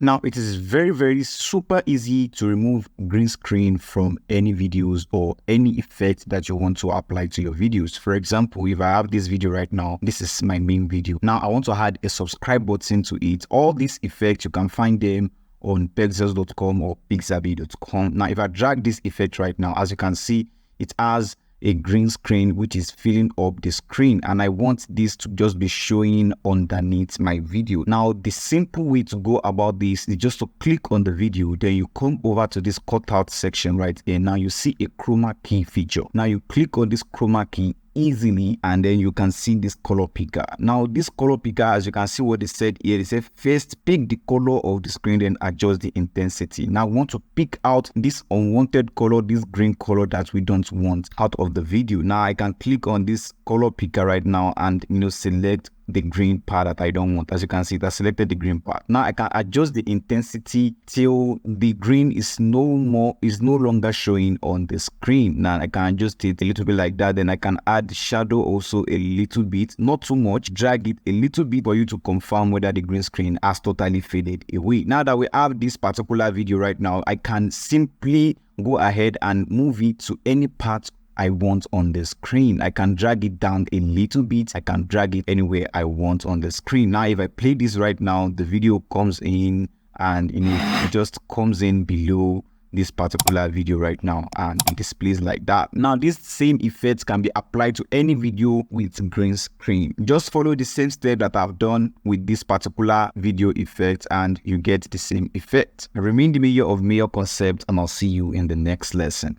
Now, it is very super easy to remove green screen from any videos or any effect that you want to apply to your videos. For example, if I have this video right now, this is my main video. Now, I want to add a subscribe button to it. All these effects, you can find them on pexels.com or pixabay.com. Now, if I drag this effect right now, as you can see, it has a green screen which is filling up the screen, and I want this to just be showing underneath my video. Now, the simple way to go about this is just to click on the video, then you come over to this cutout section right here. Now you see a chroma key feature. Now you click on this chroma key easily, and then you can see this color picker. Now this color picker, as you can see what they said here, they said first pick the color of the screen, then adjust the intensity. Now we want to pick out this unwanted color, this green color that we don't want out of the video. Now I can click on this color picker right now and select the green part that I don't want. As you can see, I selected the green part. Now I can adjust the intensity till the green is no longer showing on the screen. Now I can adjust it a little bit like that. Then I can add shadow also a little bit, not too much. Drag it a little bit for you to confirm whether the green screen has totally faded away. Now that we have this particular video right now, I can simply go ahead and move it to any part I want on the screen. I can drag it down a little bit. I can drag it anywhere I want on the screen. Now, if I play this right now, the video comes in and it just comes in below this particular video right now and it displays like that. Now, this same effect can be applied to any video with green screen. Just follow the same step that I've done with this particular video effect and you get the same effect. Remain the mayor of Mayor Concept, and I'll see you in the next lesson.